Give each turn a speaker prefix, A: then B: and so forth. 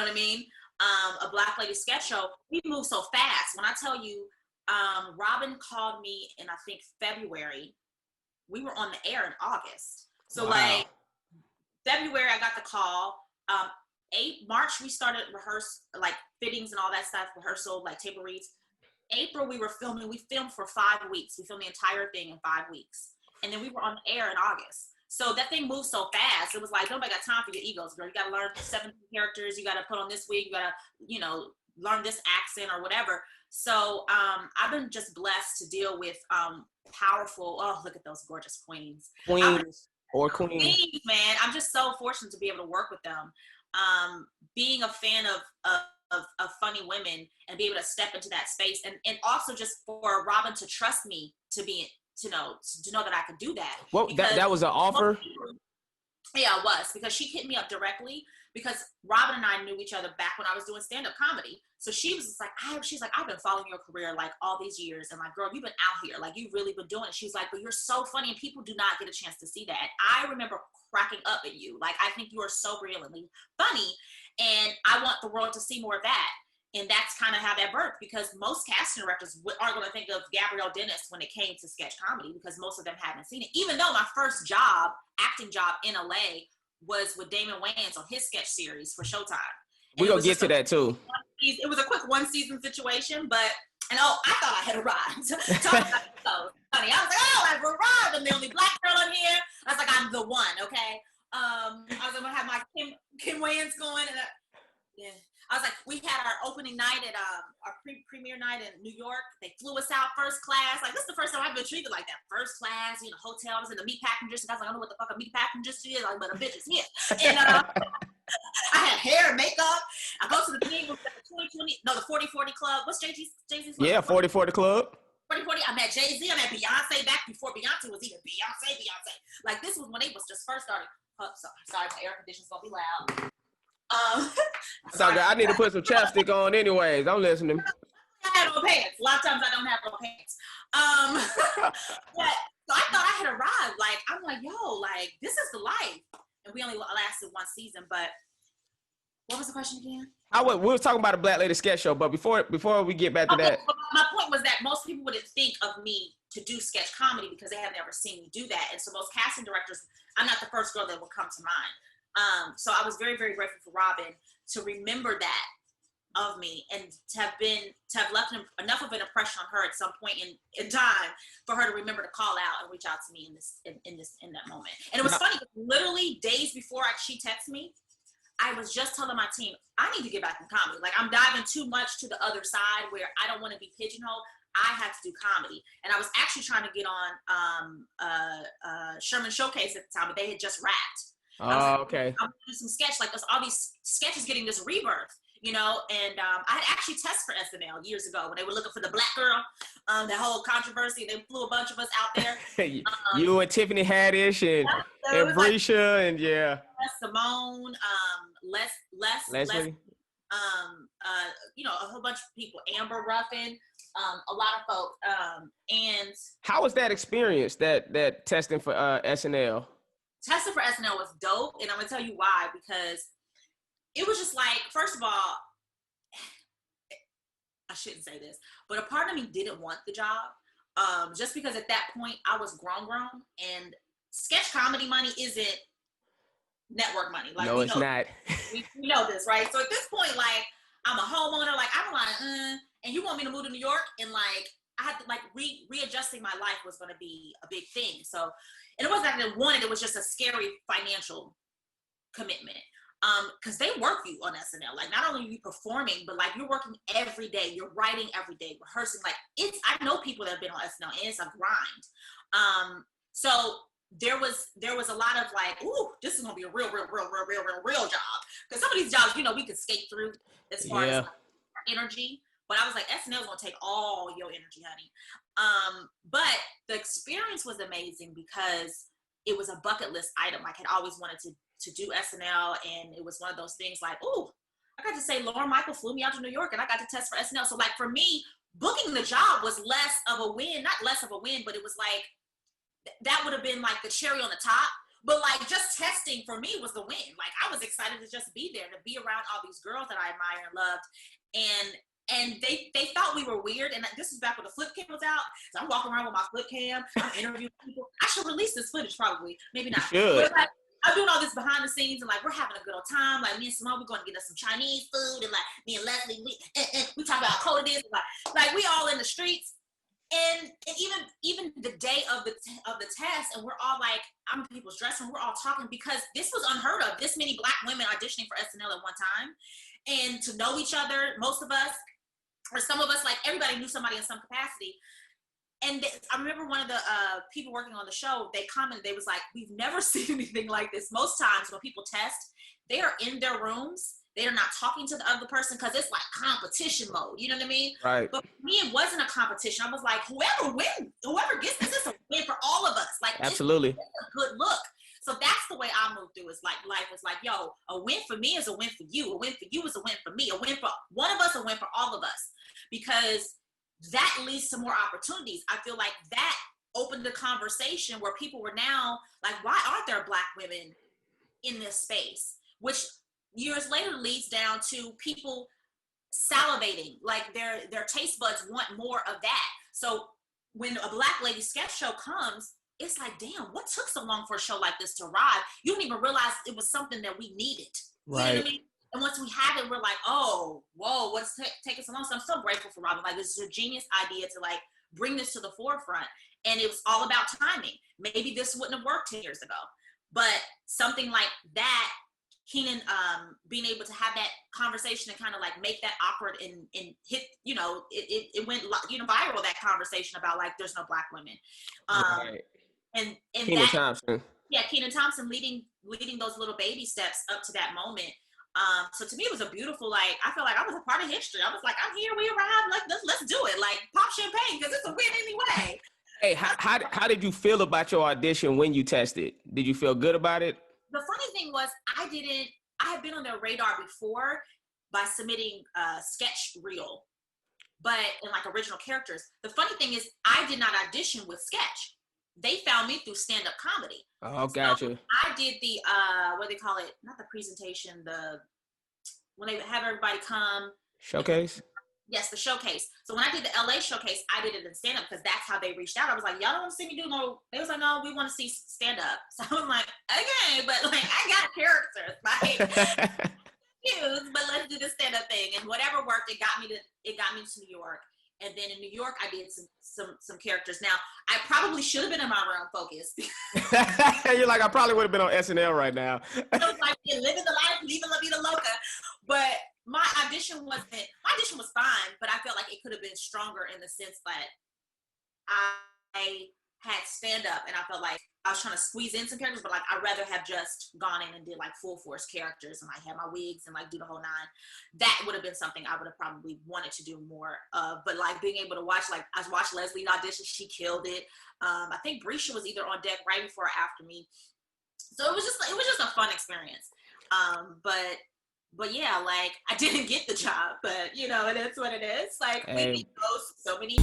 A: what I mean? A Black lady sketch show. We move so fast. When I tell you, Robin called me in, I think, February. We were on the air in August. So like February, I got the call. March, we started like fittings and all that stuff, rehearsal, like table reads. April, we were filming. We filmed for 5 weeks. We filmed the entire thing in 5 weeks. And then we were on the air in August. So that thing moved so fast. It was like, nobody got time for your egos, girl. You got to learn 17 characters. You got to put on this wig. You got to, learn this accent or whatever. So I've been just blessed to deal with powerful, look at those gorgeous queens. Queens, man. I'm just so fortunate to be able to work with them. Being a fan of funny women and be able to step into that space, and also just for Robin to trust me to know that I could do that.
B: Well, that was an offer?
A: Yeah, it was, because she hit me up directly, because Robin and I knew each other back when I was doing stand-up comedy. So she was just like, she's like, I've been following your career like all these years, and like, girl, you've been out here, like you've really been doing it. She's like, but you're so funny, and people do not get a chance to see that. And I remember cracking up at you. Like, I think you are so brilliantly funny, and I want the world to see more of that. And that's kind of how that birthed, because most casting directors aren't going to think of Gabrielle when it came to sketch comedy, because most of them haven't seen it. Even though my first acting job in LA was with Damon Wayans on his sketch series for Showtime.
B: We're going to get to that too.
A: It was a quick 1-season situation, I thought I had arrived. Talking about so funny. I was like, I've arrived. I'm the only Black girl in here. I was like, I'm the one, okay? I was going to have my Kim Wayans going, and I was like, we had our opening night at our premiere night in New York. They flew us out first class. Like, this is the first time I've been treated like that. First class, hotel. I was in the meatpacking district. I was like, I don't know what the fuck a meatpacking district is, like, but a bitch is here. And I had hair and makeup. I go to the thing with the 40/40 Club. What's Jay-Z's?
B: Yeah, 40/40 Club.
A: 40/40. I met Jay-Z. I met Beyonce back before Beyonce was even Beyonce. Like, this was when they was just first starting. Oh, sorry, my air conditioner's gonna be loud.
B: Sorry, I need to put some chapstick on anyways. I'm listening.
A: I had no pants. A lot of times I don't have no pants. But so I thought I had arrived. Like, I'm like, yo, like, this is the life. And we only lasted 1 season, but what was the question again? We were
B: talking about a Black lady sketch show, but before we get back to that.
A: My point was that most people wouldn't think of me to do sketch comedy because they have never seen me do that. And so most casting directors, I'm not the first girl that would come to mind. So I was very, very grateful for Robin to remember that of me, and to have left enough of an impression on her at some point in time for her to remember to call out and reach out to me in that moment. And it was funny, literally days before she texted me, I was just telling my team, I need to get back in comedy. Like, I'm diving too much to the other side where I don't want to be pigeonholed. I had to do comedy. And I was actually trying to get on Sherman Showcase at the time, but they had just wrapped.
B: Oh, okay.
A: I'm gonna do some sketch, like, there's all these sketches getting this rebirth, and I had actually tested for SNL years ago when they were looking for the Black girl, that whole controversy. They flew a bunch of us out there.
B: You and Tiffany Haddish and Brescia, like, and
A: Simone, Leslie, a whole bunch of people, Amber Ruffin, a lot of folks. And
B: how was that experience? That testing for SNL?
A: Testing for SNL was dope, and I'm gonna tell you why, because it was just like, first of all, I shouldn't say this, but a part of me didn't want the job, just because at that point I was grown, and sketch comedy money isn't network money. Like,
B: no, it's not.
A: We know this, right? So at this point, like, I'm a homeowner, like, I'm like, and you want me to move to New York, and like, I had to, like, readjusting my life was going to be a big thing. So, and it wasn't that I didn't want it, it was just a scary financial commitment. Because they work you on SNL. Like, not only are you performing, but like, you're working every day, you're writing every day, rehearsing. Like, I know people that have been on SNL, and it's a grind. So there was a lot of like, ooh, this is gonna be a real job. Because some of these jobs, we could skate through as far as like, energy. But I was like, SNL is gonna take all your energy, honey. But the experience was amazing because it was a bucket list item. Like, I'd always wanted to do SNL, and it was one of those things like, ooh, I got to say Lauren Michael flew me out to New York, and I got to test for SNL. So like, for me, booking the job was less of a win, not less of a win, but it was like, that would have been like the cherry on the top. But like just testing for me was the win. Like I was excited to just be there, to be around all these girls that I admire and loved. And they thought we were weird. And this is back when the flip cam was out. So I'm walking around with my flip cam. I'm interviewing people. I should release this footage probably. Maybe not. But like, I'm doing all this behind the scenes and like we're having a good old time. Like me and Simone, we're going to get us some Chinese food, and like me and Leslie, we talk about how cold it is. Like we all in the streets. And even the day of the test, and we're all like, I'm in people's dressing room, we're all talking, because this was unheard of. This many Black women auditioning for SNL at one time, and to know each other, most of us, or some of us, like everybody knew somebody in some capacity. And I remember one of the people working on the show, they commented, they was like, we've never seen anything like this. Most times when people test, they are in their rooms. They are not talking to the other person because it's like competition mode. You know what I mean?
B: Right.
A: But for me, it wasn't a competition. I was like, whoever gets this is a win for all of us. Like,
B: absolutely,
A: it's a good look. So that's the way I moved through. It's like life was like, yo, a win for me is a win for you. A win for you is a win for me. A win for one of us, a win for all of us. Because that leads to more opportunities. I feel like that opened the conversation where people were now like, why aren't there Black women in this space? Which years later leads down to people salivating, like their taste buds want more of that. So when a Black lady sketch show comes, it's like, damn, what took so long for a show like this to arrive? You don't even realize it was something that we needed.
B: Right.
A: You know what I mean? And once we have it, we're like, oh, whoa, what's taking so long? So I'm so grateful for Robin. Like, this is a genius idea to like bring this to the forefront. And it was all about timing. Maybe this wouldn't have worked 10 years ago, but something like that, Kenan being able to have that conversation and kind of like make that awkward and hit, you know, it went, you know, viral, that conversation about like, there's no Black women.
B: Right.
A: And
B: Kenan Thompson.
A: Yeah, Kenan Thompson leading those little baby steps up to that moment. So to me, it was a beautiful, like, I feel like I was a part of history. I was like, I'm here, we arrived, like, let's do it. Like, pop champagne, because it's a win anyway.
B: Hey, how did you feel about your audition when you tested? Did you feel good about it?
A: The funny thing was, I had been on their radar before by submitting a sketch reel, but in like original characters. The funny thing is, I did not audition with sketch. They found me through stand-up comedy.
B: Oh, gotcha.
A: So I did the, what do they call it? Not the presentation, when they have everybody come.
B: Showcase?
A: Yes, the showcase. So when I did the LA showcase, I did it in stand-up because that's how they reached out. I was like, y'all don't want to see me do no, they was like, no, we want to see stand-up. So I was like, okay, but like, I got characters, like, but let's do the stand-up thing. And whatever worked, it got me to New York. And then in New York, I did some characters. Now, I probably should have been in my realm focus.
B: You're like, I probably would have been on SNL right now.
A: I was like, yeah, living the life, leaving La Vida Loca. But my audition was fine, but I felt like it could have been stronger in the sense that I had stand-up, and I felt like I was trying to squeeze in some characters, but like I'd rather have just gone in and did like full force characters and like had my wigs and like do the whole nine. That would have been something I would have probably wanted to do more of. But like being able to watch, like I watched Leslie audition, she killed it. I think Brescia was either on deck right before or after me. So it was just a fun experience. But yeah, like I didn't get the job, but you know, it is what it is. Like we need so many